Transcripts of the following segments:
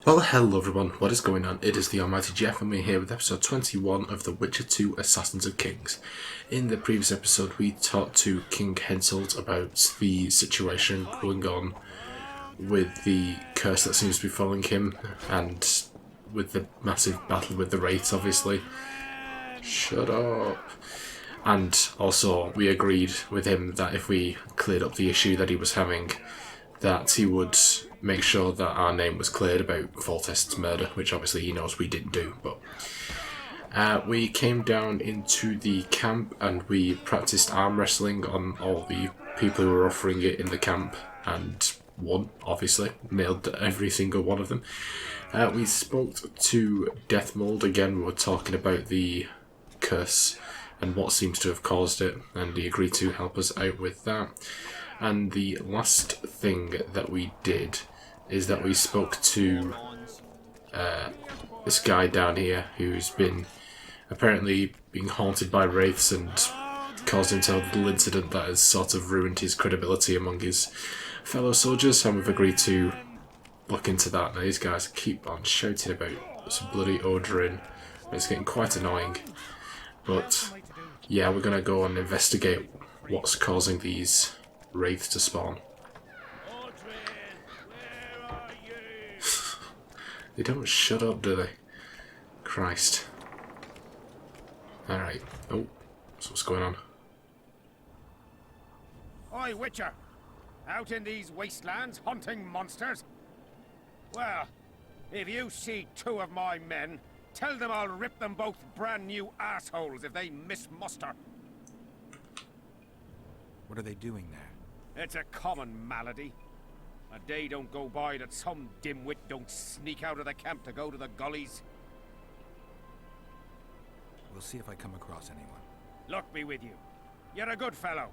Well, hello everyone, what is going on? It is TheAlmightyGeoff and we're here with episode 21 of The Witcher 2 Assassins of Kings. In the previous episode we talked to King Henselt about the situation going on with the curse that seems to be following him and with the massive battle with the wraiths, obviously. Shut up! And also we agreed with him that if we cleared up the issue that he was having, that he would make sure that our name was cleared about Foltest's murder, which obviously he knows we didn't do. But we came down into the camp and we practiced arm wrestling on all the people who were offering it in the camp, and won, obviously. Nailed every single one of them. We spoke to Deathmold again. We were talking about the curse and what seems to have caused it, and he agreed to help us out with that. And the last thing that we did is that we spoke to this guy down here who's been apparently being haunted by wraiths and caused him to have a little incident that has sort of ruined his credibility among his fellow soldiers, and we've agreed to look into that. Now these guys keep on shouting about some bloody Odorin. It's getting quite annoying. But yeah, we're going to go and investigate what's causing these wraiths to spawn. They don't shut up, do they? Christ. Alright. Oh, so what's going on? Oi, Witcher! Out in these wastelands hunting monsters? Well, if you see two of my men, tell them I'll rip them both brand new assholes if they miss muster. What are they doing there? It's a common malady. A day don't go by that some dimwit don't sneak out of the camp to go to the gullies. We'll see if I come across anyone. Luck be with you. You're a good fellow.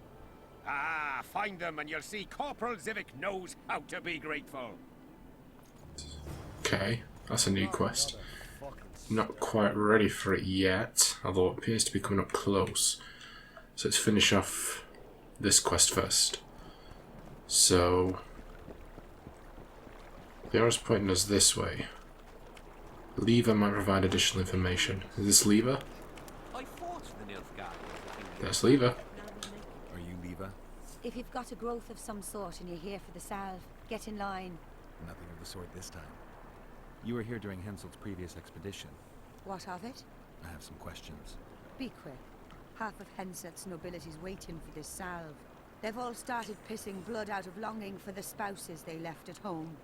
Ah, find them and you'll see Corporal Zyvik knows how to be grateful. Okay, that's a new quest. Not quite ready for it yet, although it appears to be coming up close. So let's finish off this quest first. So the arrow's pointing us this way. Liva might provide additional information. Is this Liva? That's Liva. Are you Liva? If you've got a growth of some sort and you're here for the salve, get in line. Nothing of the sort this time. You were here during Henselt's previous expedition. What of it? I have some questions. Be quick. Half of Henselt's nobility's waiting for this salve. They've all started pissing blood out of longing for the spouses they left at home.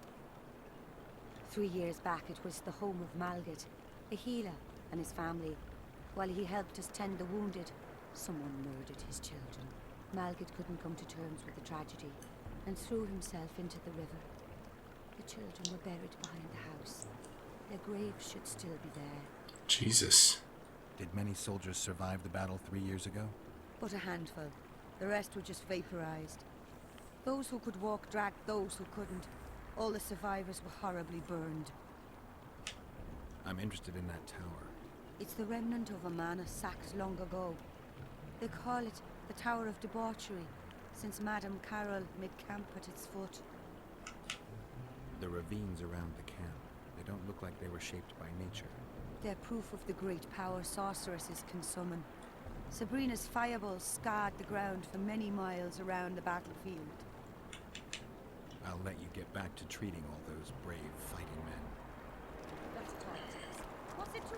3 years back it was the home of Malgit, a healer, and his family. While he helped us tend the wounded, someone murdered his children. Malgit couldn't come to terms with the tragedy and threw himself into the river. The children were buried behind the house. Their graves should still be there. Jesus. Did many soldiers survive the battle 3 years ago? But a handful. The rest were just vaporized. Those who could walk dragged those who couldn't. All the survivors were horribly burned. I'm interested in that tower. It's the remnant of a manor sacked long ago. They call it the Tower of Debauchery, since Madame Carol made camp at its foot. The ravines around the camp, they don't look like they were shaped by nature. They're proof of the great power sorceresses can summon. Sabrina's fireballs scarred the ground for many miles around the battlefield. I'll let you get back to treating all those brave fighting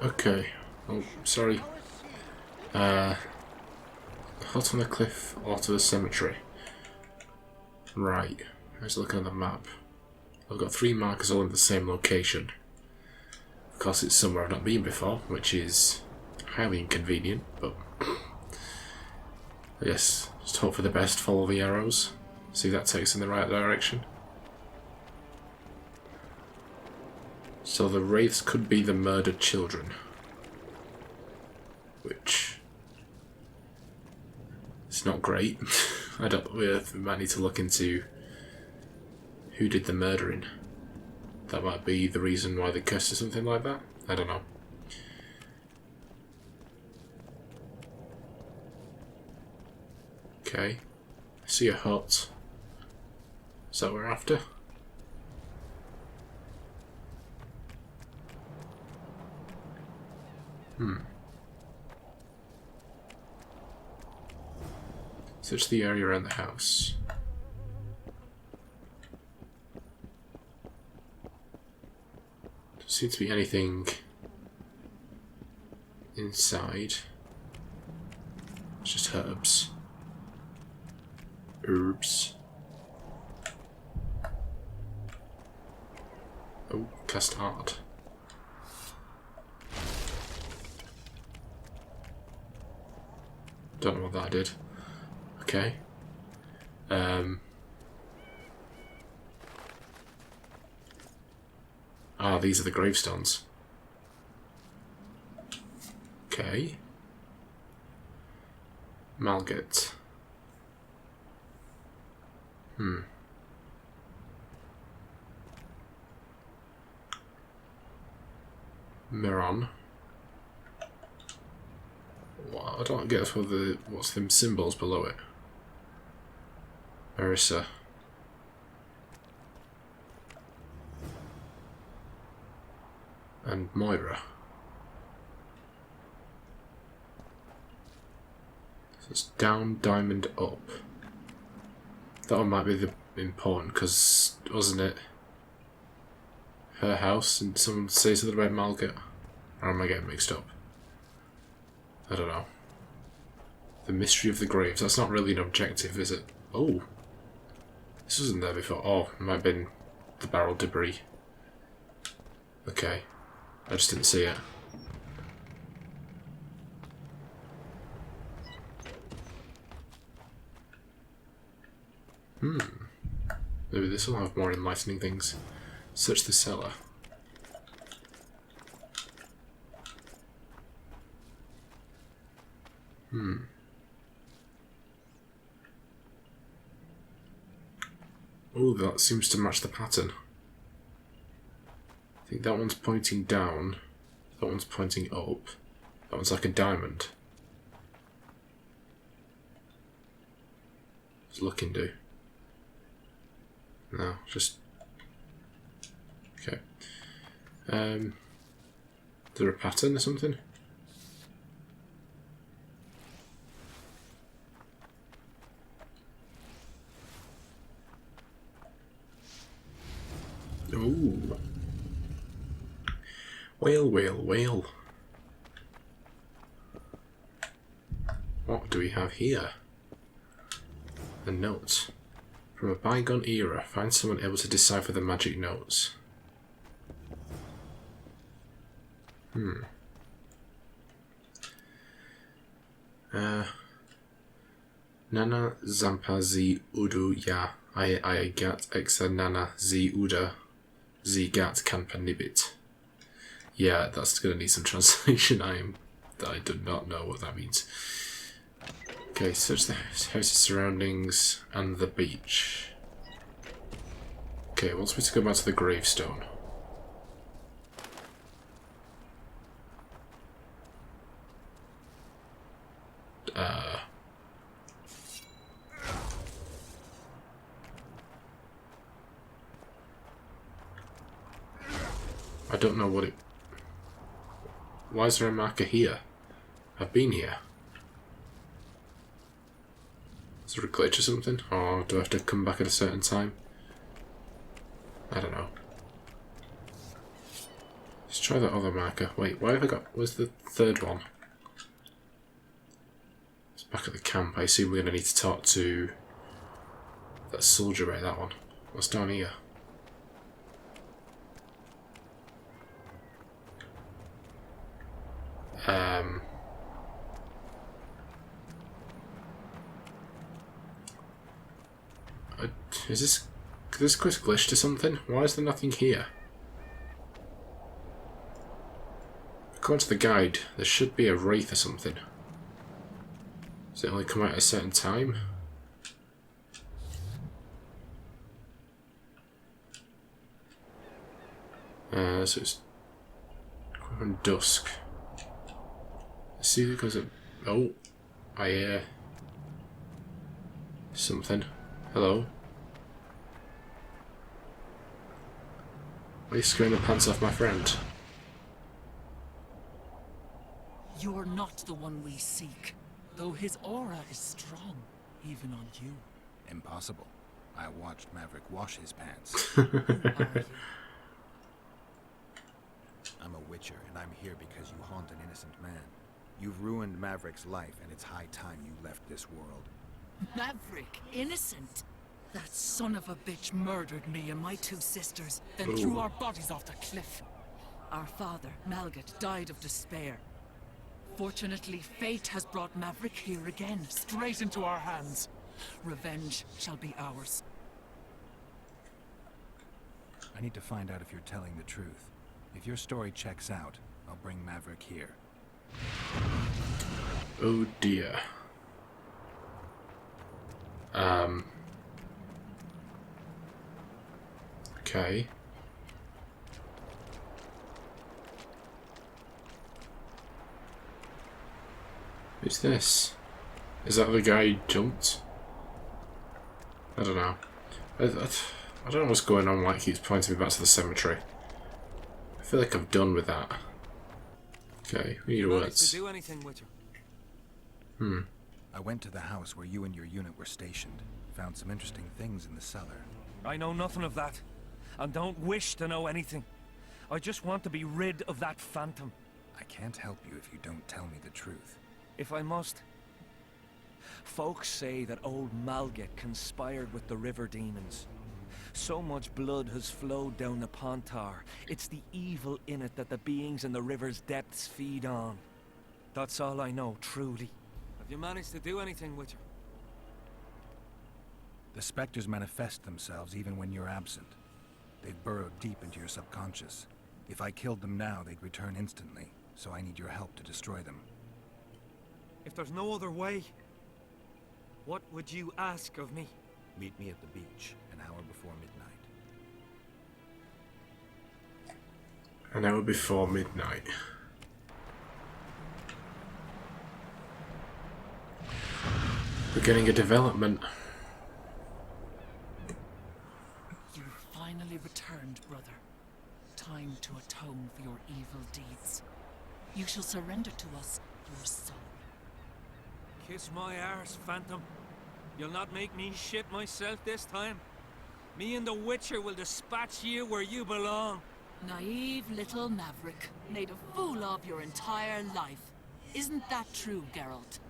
men. Okay. Oh, sorry. Hut on the cliff or to the cemetery. Right. I was looking at the map. I've got 3 markers all in the same location. Of course it's somewhere I've not been before, which is highly inconvenient, but I guess just hope for the best, follow the arrows, see if that takes in the right direction. So the wraiths could be the murdered children, which is not great. I don't. We might need to look into who did the murdering. That might be the reason why they cursed or something like that. I don't know. Okay. I see a hut. Is that what we're after? Search the area around the house. Doesn't seem to be anything inside. It's just herbs. Herbs. Oh, cast art. Don't know what that did. Okay. Ah, these are the gravestones. Okay. Malget. Miron. Well, I don't get what's them symbols below it. Marissa. And Moira. So it's down, diamond, up. That one might be the important, because wasn't it her house and someone says something about Malget? Or am I getting mixed up? I don't know. The mystery of the graves. That's not really an objective, is it? Oh. This wasn't there before. Oh, it might have been the barrel debris. Okay. I just didn't see it. Maybe this will have more enlightening things. Search the cellar. Oh, that seems to match the pattern. I think that one's pointing down, that one's pointing up, that one's like a diamond. What's looking do? No, just... Okay. Is there a pattern or something? Ooh. Whale, whale, whale. What do we have here? A note. From a bygone era, find someone able to decipher the magic notes. Nana zampa zi udu ya I gat exa nana zi uda zi gat kanpa nibit. Yeah, that's gonna need some translation. I do not know what that means. Okay, search the house's surroundings and the beach. Okay, it wants me to go back to the gravestone. I don't know what it... Why is there a marker here? I've been here. Is there a glitch or something? Or do I have to come back at a certain time? I don't know. Let's try that other marker. Wait, why have I got... Where's the third one? It's back at the camp. I assume we're going to need to talk to that soldier about that one. What's down here? Is this quest glitched or something? Why is there nothing here? According to the guide, there should be a wraith or something. Does it only come out at a certain time? So it's around dusk. Let's see who goes up. Oh, I hear something. Hello. Why are you scaring the pants off my friend? You're not the one we seek, though his aura is strong, even on you. Impossible. I watched Maverick wash his pants. Who are you? I'm a witcher, and I'm here because you haunt an innocent man. You've ruined Maverick's life, and it's high time you left this world. Maverick, innocent? That son of a bitch murdered me and my 2 sisters, then threw our bodies off the cliff. Our father, Malgat, died of despair. Fortunately, fate has brought Maverick here again, straight into our hands. Revenge shall be ours. I need to find out if you're telling the truth. If your story checks out, I'll bring Maverick here. Oh dear. Okay. Who's this? Is that the guy who jumped? I don't know. I don't know what's going on, like he's pointing me back to the cemetery. I feel like I'm done with that. Okay, we need words. To do anything, Witcher? I went to the house where you and your unit were stationed. Found some interesting things in the cellar. I know nothing of that, and don't wish to know anything. I just want to be rid of that phantom. I can't help you if you don't tell me the truth. If I must. Folks say that old Malgat conspired with the river demons. So much blood has flowed down the Pontar. It's the evil in it that the beings in the river's depths feed on. That's all I know, truly. Have you managed to do anything, Witcher? The specters manifest themselves even when you're absent. They've burrowed deep into your subconscious. If I killed them now, they'd return instantly, so I need your help to destroy them. If there's no other way, what would you ask of me? Meet me at the beach, an hour before midnight. An hour before midnight. We're getting a development. You finally returned, brother. Time to atone for your evil deeds. You shall surrender to us your soul. Kiss my arse, Phantom. You'll not make me shit myself this time. Me and the Witcher will dispatch you where you belong. Naive little Maverick, made a fool of your entire life. Isn't that true, Geralt?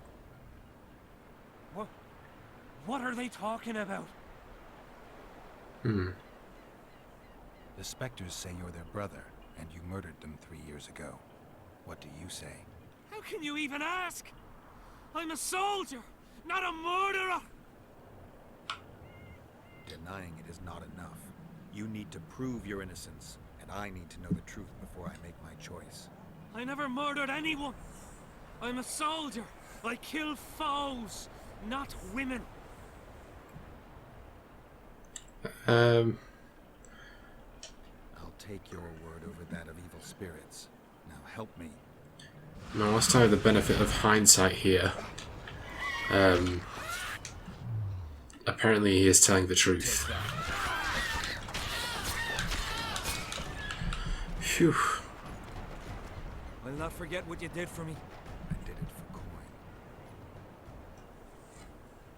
What are they talking about? The specters say you're their brother, and you murdered them 3 years ago. What do you say? How can you even ask? I'm a soldier, not a murderer! Denying it is not enough. You need to prove your innocence, and I need to know the truth before I make my choice. I never murdered anyone. I'm a soldier. I kill foes, not women. I'll take your word over that of evil spirits. Now help me. Now let's have the benefit of hindsight here. Apparently he is telling the truth. Phew. I'll not forget what you did for me. I did it for coin.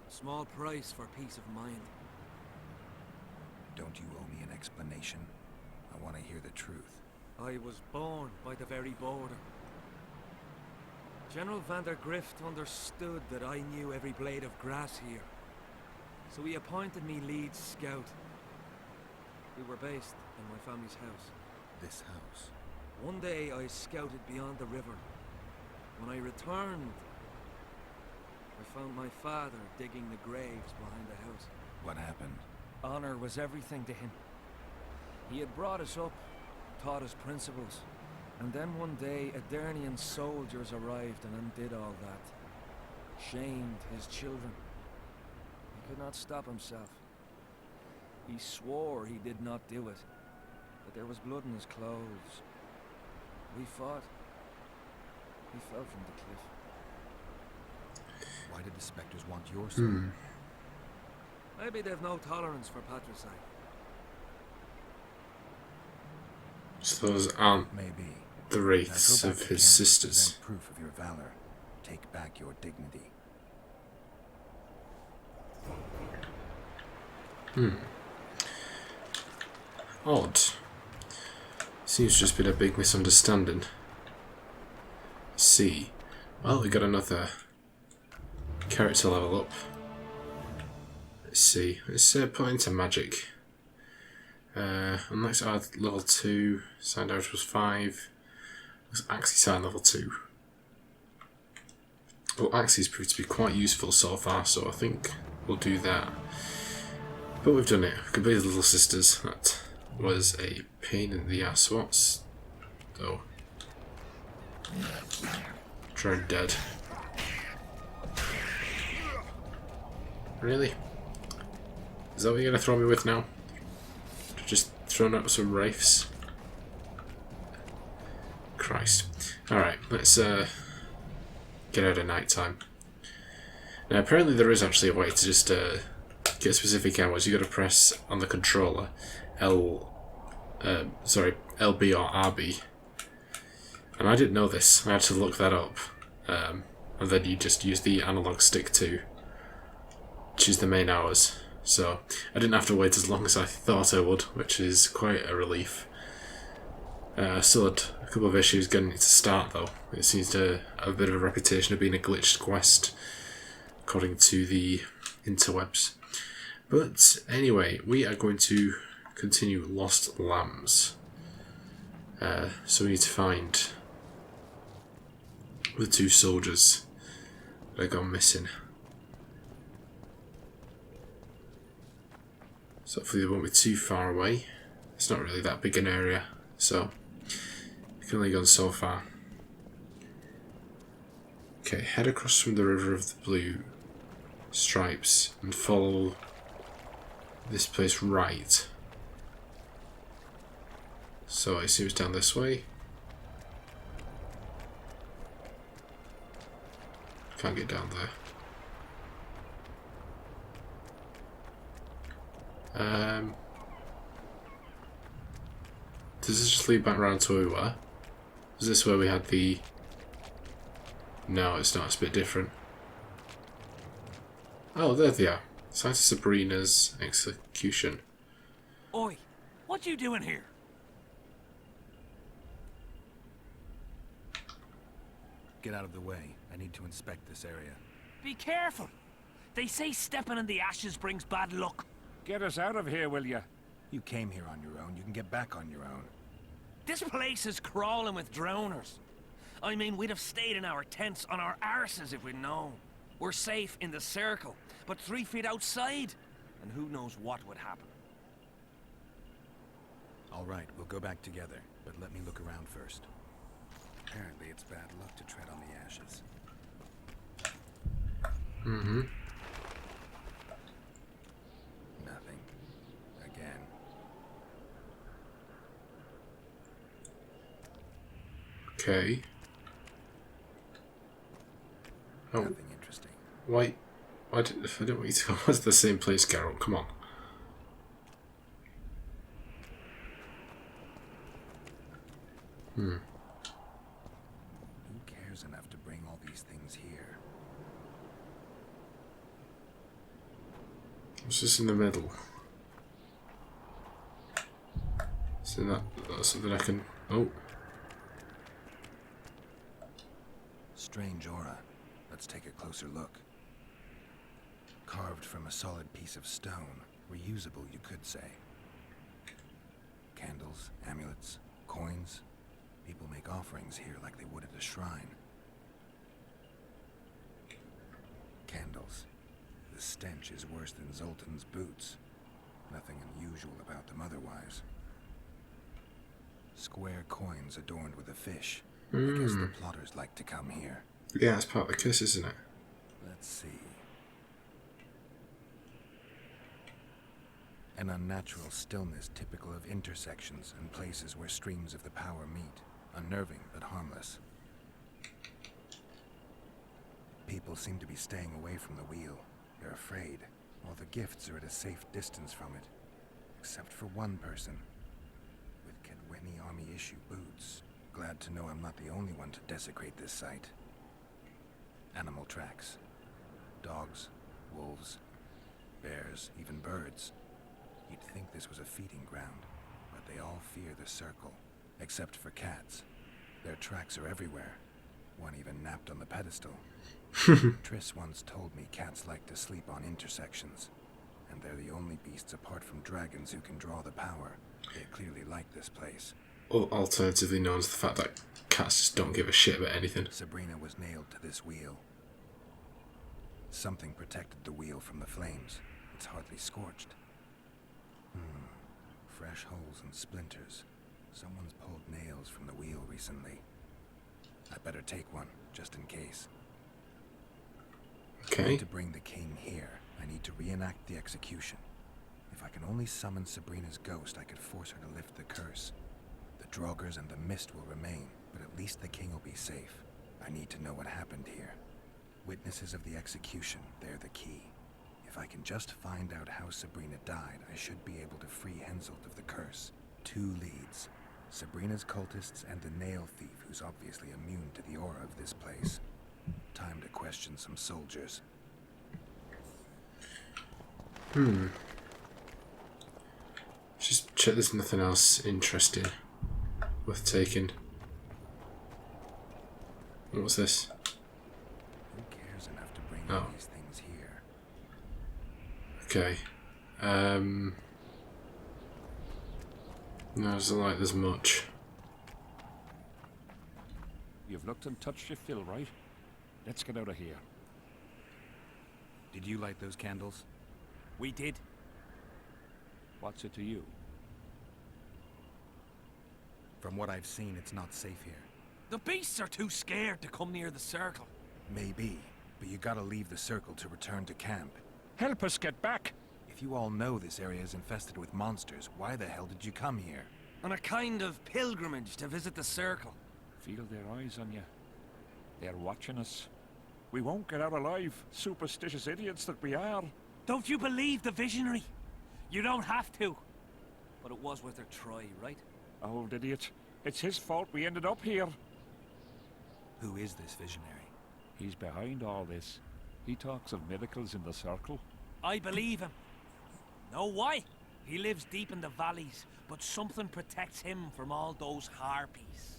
Small price for peace of mind. Don't you owe me an explanation? I want to hear the truth. I was born by the very border. General van der Grift understood that I knew every blade of grass here. So he appointed me lead scout. We were based in my family's house. This house. One day I scouted beyond the river. When I returned, I found my father digging the graves behind the house. What happened? Honor was everything to him. He had brought us up, taught us principles, and then one day Adernian soldiers arrived and undid all that. Shamed his children. He could not stop himself. He swore he did not do it, but there was blood in his clothes. We fought. He fell from the cliff. Why did the specters want your soul? Maybe they've no tolerance for patricide. So those aren't Maybe. the Now wraiths go back of to his camp and sisters. present proof of your valor. Take back your dignity. Odd. Seems just been a big misunderstanding. See. Well, we got another character level up. Let's see. Let's put into magic. And let's add level 2. Sign damage was 5. Let's Axie sign level 2. Well, Axie's proved to be quite useful so far, so I think we'll do that. But we've done it. We've completed Little Sisters. That was a pain in the ass. What's... Oh. Drowned dead. Really? Is that what you're going to throw me with now? Just throwing up some wraiths? Christ. Alright, let's get out of night time. Now apparently there is actually a way to just get specific hours. You got to press on the controller LB or RB. And I didn't know this. I had to look that up. And then you just use the analog stick to choose the main hours. So I didn't have to wait as long as I thought I would, which is quite a relief. I still had a couple of issues getting it to start though. It seems to have a bit of a reputation of being a glitched quest, according to the interwebs. But anyway, we are going to continue Lost Lambs. So we need to find the 2 soldiers that have gone missing. So hopefully they won't be too far away. It's not really that big an area, so we've only gone so far. Okay, head across from the River of the Blue Stripes and follow this place right. So I assume it's down this way. Can't get down there. Does this just lead back round to where we were? Is this where we had the... No, it's not. It's a bit different. Oh, there they are. Site of Sabrina's execution. Oi, what you doing here? Get out of the way. I need to inspect this area. Be careful. They say stepping in the ashes brings bad luck. Get us out of here, will you? You came here on your own. You can get back on your own. This place is crawling with drowners. I mean, we'd have stayed in our tents on our arses if we'd known. We're safe in the circle, but 3 feet outside, and who knows what would happen. All right, we'll go back together, but let me look around first. Apparently, it's bad luck to tread on the ashes. Mm-hmm. Nothing. Again. Okay. Oh, Nothing interesting. wait. I don't want you to go to the same place, Carol. Come on. Who cares enough to bring all these things here? What's this in the middle? So that's something I can... Oh. Strange aura. Let's take a closer look. Carved from a solid piece of stone. Reusable, you could say. Candles, amulets, coins. People make offerings here like they would at a shrine. Candles. The stench is worse than Zoltan's boots. Nothing unusual about them otherwise. Square coins adorned with a fish. I guess the plotters like to come here. Yeah, it's part of the kiss, isn't it? Let's see. An unnatural stillness typical of intersections and places where streams of the power meet. Unnerving, but harmless. People seem to be staying away from the wheel. They're afraid. All the gifts are at a safe distance from it. Except for one person. With Kedweni Army issue boots. Glad Glad to know I'm not the only one to desecrate this site. Animal tracks. Dogs, wolves, bears, even birds. You'd think this was a feeding ground, but they all fear the circle, except for cats. Their tracks are everywhere. One even napped on the pedestal. Triss once told me cats like to sleep on intersections, and they're the only beasts apart from dragons who can draw the power. They clearly like this place. Or alternatively known as the fact that cats just don't give a shit about anything. Sabrina was nailed to this wheel. Something protected the wheel from the flames. It's hardly scorched. Fresh holes and splinters. Someone's pulled nails from the wheel recently. I better take one, just in case. Okay. To bring the king here, I need to reenact the execution. If I can only summon Sabrina's ghost, I could force her to lift the curse. The Draugrs and the mist will remain, but at least the king will be safe. I need to know what happened here. Witnesses of the execution, they're the key. If I can just find out how Sabrina died, I should be able to free Henselt of the curse. 2 leads. Sabrina's cultists and the nail thief, who's obviously immune to the aura of this place. Time to question some soldiers. Just check there's nothing else interesting worth taking. What's this? Who cares enough to bring Oh. these things here? Okay. No, it doesn't like there's much. You've looked and touched your fill, right? Let's get out of here. Did you light those candles? We did. What's it to you? From what I've seen, it's not safe here. The beasts are too scared to come near the circle. Maybe, but you gotta leave the circle to return to camp. Help us get back! If you all know this area is infested with monsters, why the hell did you come here? On a kind of pilgrimage to visit the circle. Feel their eyes on you. They're watching us. We won't get out alive, superstitious idiots that we are. Don't you believe the visionary? You don't have to. But it was worth a try, right? Old idiot. It's his fault we ended up here. Who is this visionary? He's behind all this. He talks of miracles in the circle. I believe him. Know why? He lives deep in the valleys, but something protects him from all those harpies.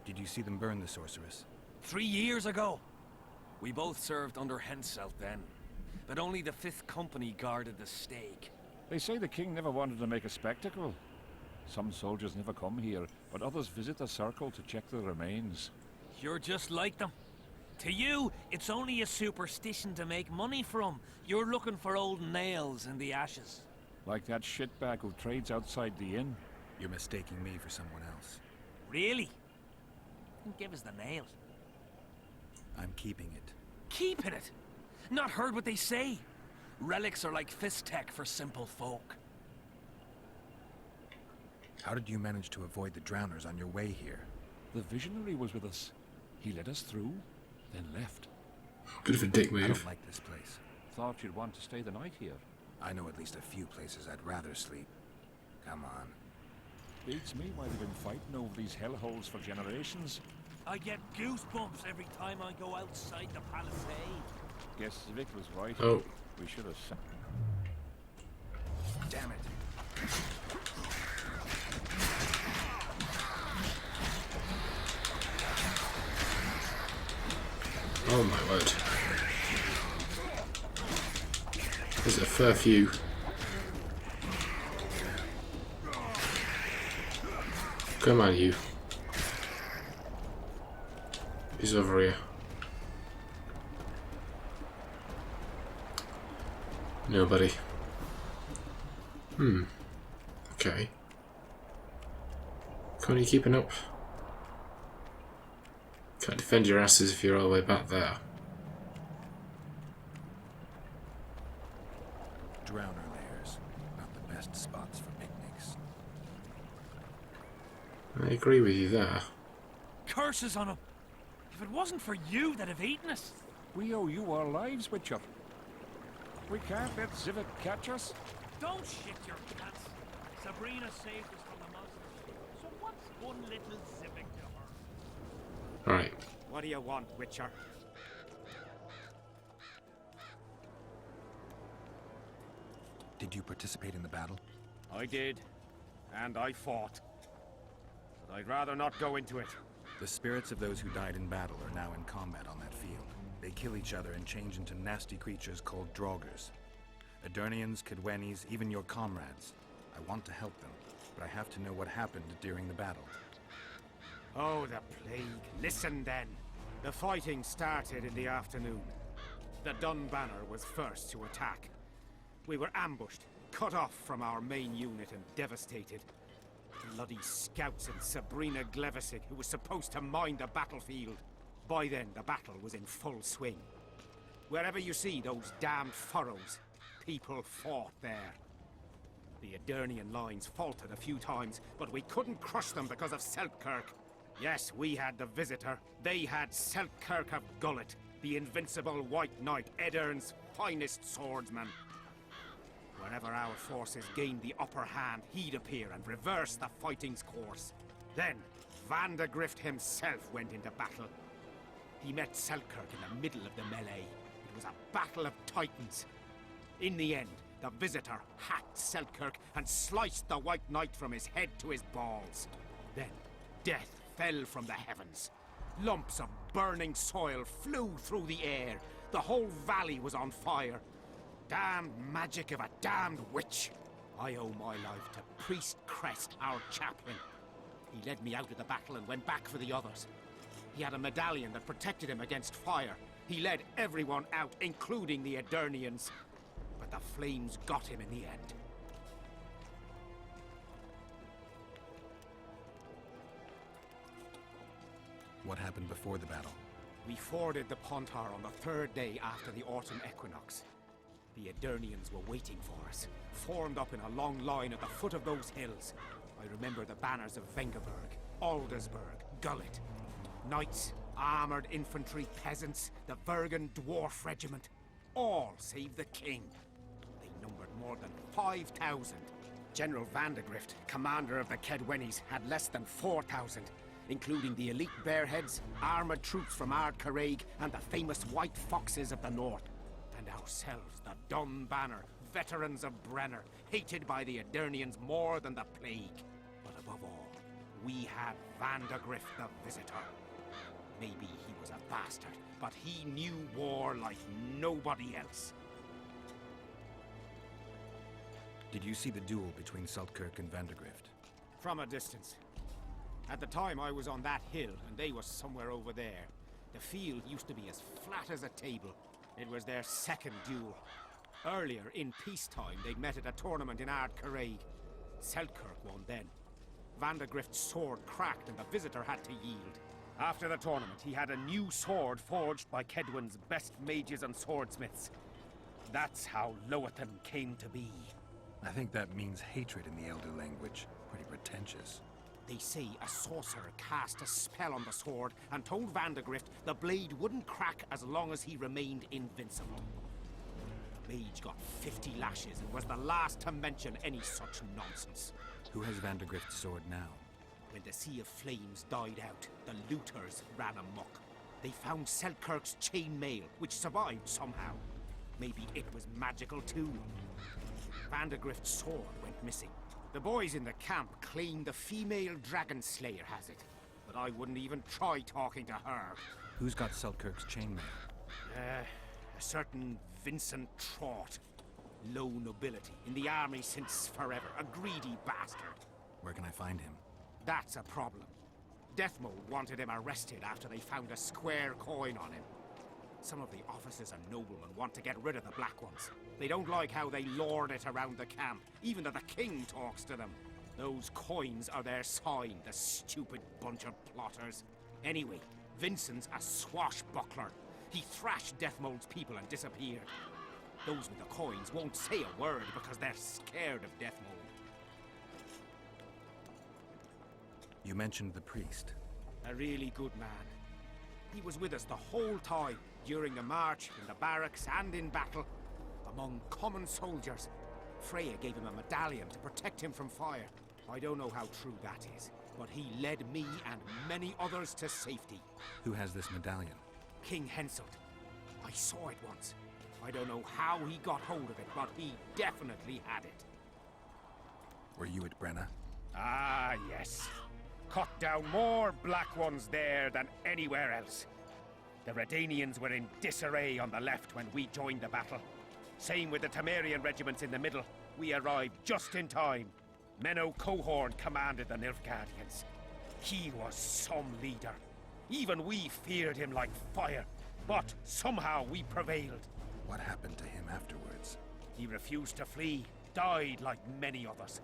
Did you see them burn the sorceress? 3 years ago. We both served under Henselt then, but only the 5th Company guarded the stake. They say the king never wanted to make a spectacle. Some soldiers never come here, but others visit the circle to check the remains. You're just like them. To you, it's only a superstition to make money from. You're looking for old nails in the ashes. Like that shitbag who trades outside the inn. You're mistaking me for someone else. Really? Then give us the nail. I'm keeping it. Keeping it? Not heard what they say. Relics are like fist tech for simple folk. How did you manage to avoid the drowners on your way here? The visionary was with us. He led us through, then left. Bit of a dick I move. don't like this place. Thought you'd want to stay the night here. I know at least a few places I'd rather sleep. Come on. Beats me why they've been fighting over these hellholes for generations. I get goosebumps every time I go outside the palisade. Guess Zyvik was right. Oh. We should have... Damn it. Oh my word. There's a fair few. Come on, you. He's over here. Nobody. Okay. Can't you keeping up? Can't defend your asses if you're all the way back there. Drowner lairs. Not the best spots for picnics. I agree with you there. Curses on him! If it wasn't for you that have eaten us. We owe you our lives, Witcher. We can't let Zyvik catch us. Don't shit your pants. Sabrina saved us from the monster. What's one little Zyvik to her? Alright. What do you want, Witcher? Did you participate in the battle? I did, and I fought. But I'd rather not go into it. The spirits of those who died in battle are now in combat on that field. They kill each other and change into nasty creatures called draugrs. Aedirnians, Cadwennies, even your comrades. I want to help them, but I have to know what happened during the battle. Oh, the plague. Listen then. The fighting started in the afternoon. The Dun Banner was first to attack. We were ambushed, cut off from our main unit and devastated. Bloody scouts and Sabrina who was supposed to mind the battlefield. By then, the battle was in full swing. Wherever you see those damned furrows, people fought there. The Aedirnian lines faltered a few times, but we couldn't crush them because of Seltkirk. Yes, we had the Visitor. They had Seltkirk of Gullet, the invincible White Knight, Edirn's finest swordsman. Wherever our forces gained the upper hand, he'd appear and reverse the fighting's course. Then, Vandergrift himself went into battle. He met Seltkirk in the middle of the melee. It was a battle of titans. In the end, the Visitor hacked Seltkirk and sliced the White Knight from his head to his balls. Then, death fell from the heavens. Lumps of burning soil flew through the air. The whole valley was on fire. Damned magic of a damned witch. I owe my life to Priest Crest, our chaplain. He led me out of the battle and went back for the others. He had a medallion that protected him against fire. He led everyone out, including the Aedirnians. But the flames got him in the end. What happened before the battle? We forded the Pontar on the third day after the autumn equinox. The Aedirnians were waiting for us, formed up in a long line at the foot of those hills. I remember the banners of Vengerberg, Aldersburg, Gullet. Knights, armored infantry, peasants, the Vergen dwarf regiment. All save the king. They numbered more than 5,000. General Vandergrift, commander of the Kedwennies, had less than 4,000, including the elite Bearheads, armored troops from Ard Caraig, and the famous White Foxes of the north. And ourselves, the Dun Banner, veterans of Brenner, hated by the Aedirnians more than the plague. But above all, we had Vandergrift the Visitor. Maybe he was a bastard, but he knew war like nobody else. Did you see the duel between Seltkirk and Vandergrift? From a distance. At the time, I was on that hill, and they were somewhere over there. The field used to be as flat as a table. It was their second duel. Earlier, in peacetime, they'd met at a tournament in Ard Caraig. Seltkirk won then. Vandergrift's sword cracked, and the Visitor had to yield. After the tournament, he had a new sword forged by Kedwen's best mages and swordsmiths. That's how Loathan came to be. I think that means hatred in the Elder language. Pretty pretentious. They say a sorcerer cast a spell on the sword and told Vandergrift the blade wouldn't crack as long as he remained invincible. The mage got 50 lashes and was the last to mention any such nonsense. Who has Vandergrift's sword now? When the Sea of Flames died out, the looters ran amok. They found Seltkirk's chainmail, which survived somehow. Maybe it was magical too. Vandergrift's sword went missing. The boys in the camp claim the female dragon slayer has it, but I wouldn't even try talking to her. Who's got Seltkirk's chainmail? A certain Vincent Trott. Low nobility, in the army since forever, a greedy bastard. Where can I find him? That's a problem. Deathmold wanted him arrested after they found a square coin on him. Some of the officers and noblemen want to get rid of the Black Ones. They don't like how they lord it around the camp, even though the king talks to them. Those coins are their sign, the stupid bunch of plotters. Anyway, Vincent's a swashbuckler. He thrashed Deathmold's people and disappeared. Those with the coins won't say a word because they're scared of Deathmold. You mentioned the priest. A really good man. He was with us the whole time, during the march, in the barracks, and in battle. Among common soldiers. Freya gave him a medallion to protect him from fire. I don't know how true that is, but he led me and many others to safety. Who has this medallion? King Henselt. I saw it once. I don't know how he got hold of it, but he definitely had it. Were you at Brenna? Ah, yes. Cut down more black ones there than anywhere else. The Redanians were in disarray on the left when we joined the battle. Same with the Temerian regiments in the middle. We arrived just in time. Menno Cohorn commanded the Nilfgaardians. He was some leader. Even we feared him like fire. But somehow we prevailed. What happened to him afterwards? He refused to flee, died like many others.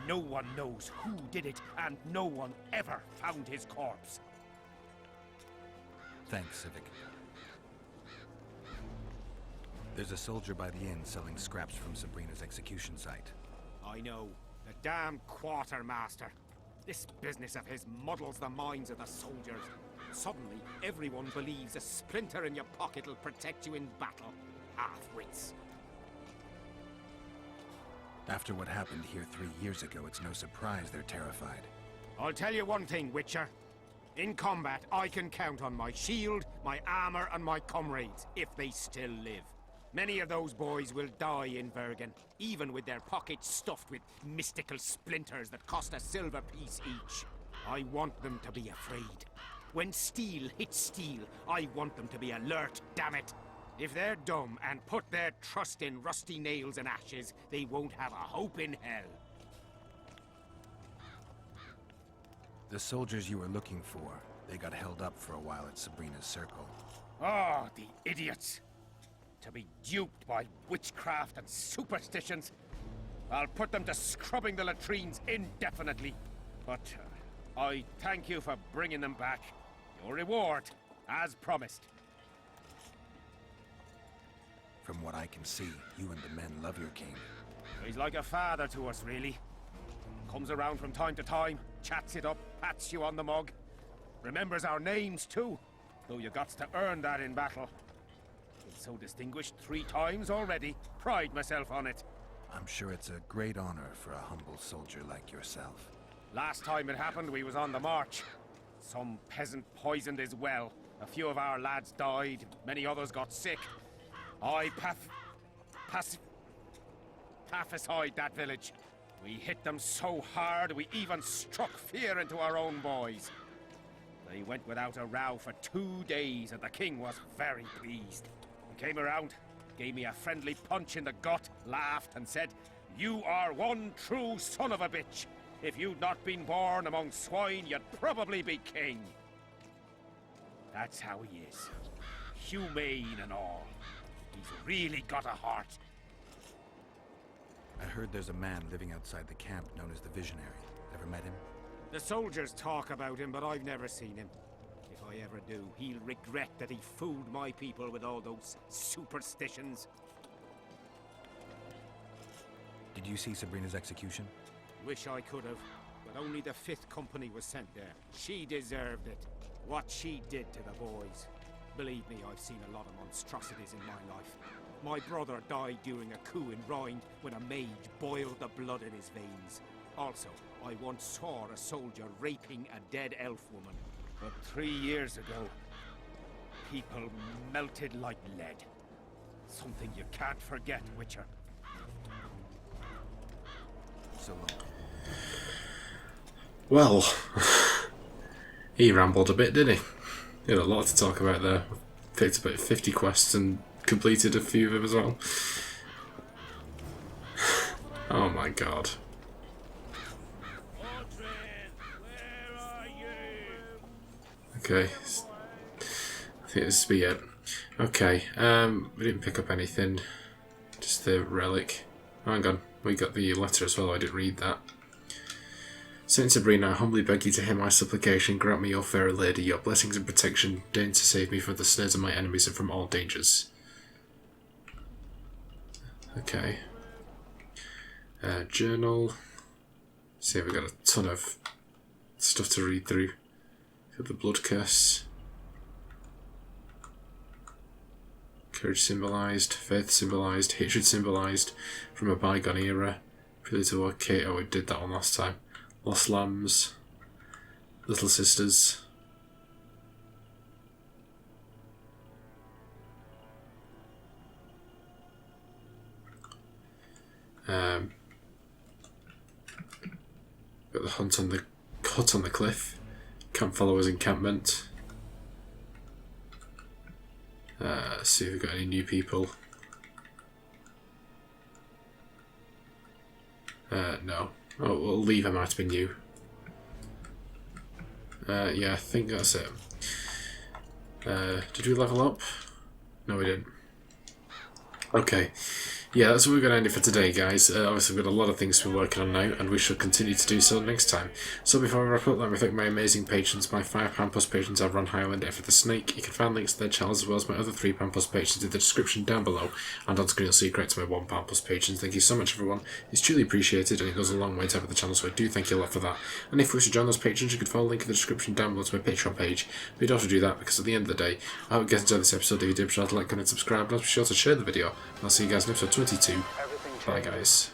No one knows who did it, and no one ever found his corpse. Thanks, Zyvik. There's a soldier by the inn selling scraps from Sabrina's execution site. I know. The damn quartermaster. This business of his muddles the minds of the soldiers. Suddenly, everyone believes a splinter in your pocket'll protect you in battle. Half-wits. After what happened here 3 years ago, it's no surprise they're terrified. I'll tell you one thing, Witcher. In combat, I can count on my shield, my armor, and my comrades, if they still live. Many of those boys will die in Bergen, even with their pockets stuffed with mystical splinters that cost a silver piece each. I want them to be afraid. When steel hits steel, I want them to be alert, damn it. If they're dumb and put their trust in rusty nails and ashes, they won't have a hope in hell. The soldiers you were looking for, they got held up for a while at Sabrina's circle. Oh, the idiots! To be duped by witchcraft and superstitions. I'll put them to scrubbing the latrines indefinitely. But I thank you for bringing them back. Your reward, as promised. From what I can see, you and the men love your king. He's like a father to us, really. Comes around from time to time, chats it up, pats you on the mug. Remembers our names, too, though you got to earn that in battle. Been so distinguished 3 times already. Pride myself on it. I'm sure it's a great honor for a humble soldier like yourself. Last time it happened, we was on the march. Some peasant poisoned his well. A few of our lads died, many others got sick. I pacified that village. We hit them so hard, we even struck fear into our own boys. They went without a row for 2 days, and the king was very pleased. He came around, gave me a friendly punch in the gut, laughed, and said, "You are one true son of a bitch. If you'd not been born among swine, you'd probably be king." That's how he is. Humane and all. He's really got a heart. I heard there's a man living outside the camp known as the Visionary. Ever met him? The soldiers talk about him, but I've never seen him. If I ever do, he'll regret that he fooled my people with all those superstitions. Did you see Sabrina's execution? Wish I could have, but only the 5th Company was sent there. She deserved it. What she did to the boys. Believe me, I've seen a lot of monstrosities in my life. My brother died during a coup in Rhine when a mage boiled the blood in his veins. Also, I once saw a soldier raping a dead elf woman. But 3 years ago, people melted like lead. Something you can't forget, Witcher. So long. Well, he rambled a bit, didn't he? He had a lot to talk about there. Picked about 50 quests and completed a few of them as well. Oh my god. Okay. I think this will be it. Okay, we didn't pick up anything. Just the relic. Oh, hang on, we got the letter as well, I didn't read that. Saint Sabrina, I humbly beg you to hear my supplication, grant me, your fair lady, your blessings and protection, deign to save me from the snares of my enemies and from all dangers. Okay. Journal. See, we've got a ton of stuff to read through. Got the blood curse. Courage symbolised, faith symbolised, hatred symbolised, from a bygone era. Ability to locate. Oh, we did that one last time. Lost lambs. Little sisters. Got the hut on the cliff. Camp followers encampment. See if we've got any new people. No. Oh, well, Liva might have been new. Yeah, I think that's it. Did we level up? No, we didn't. Okay. Yeah, that's what we're going to end it for today, guys. Obviously, we've got a lot of things to be working on now, and we shall continue to do so next time. So before we wrap up, let me thank my amazing patrons. My £5 plus patrons are Ron Highland, F for the Snake. You can find links to their channels as well as my other £3 plus patrons in the description down below, and on screen you'll see correct to my £1 plus patrons. Thank you so much, everyone. It's truly appreciated, and it goes a long way to help the channel, so I do thank you a lot for that. And if you wish to join those patrons, you can follow the link in the description down below to my Patreon page. But you don't have to do that, because at the end of the day, I hope you guys enjoyed this episode. If you did, be sure to like, comment, subscribe, and be sure to share the video. And I'll see you guys in episode 22. Bye, guys.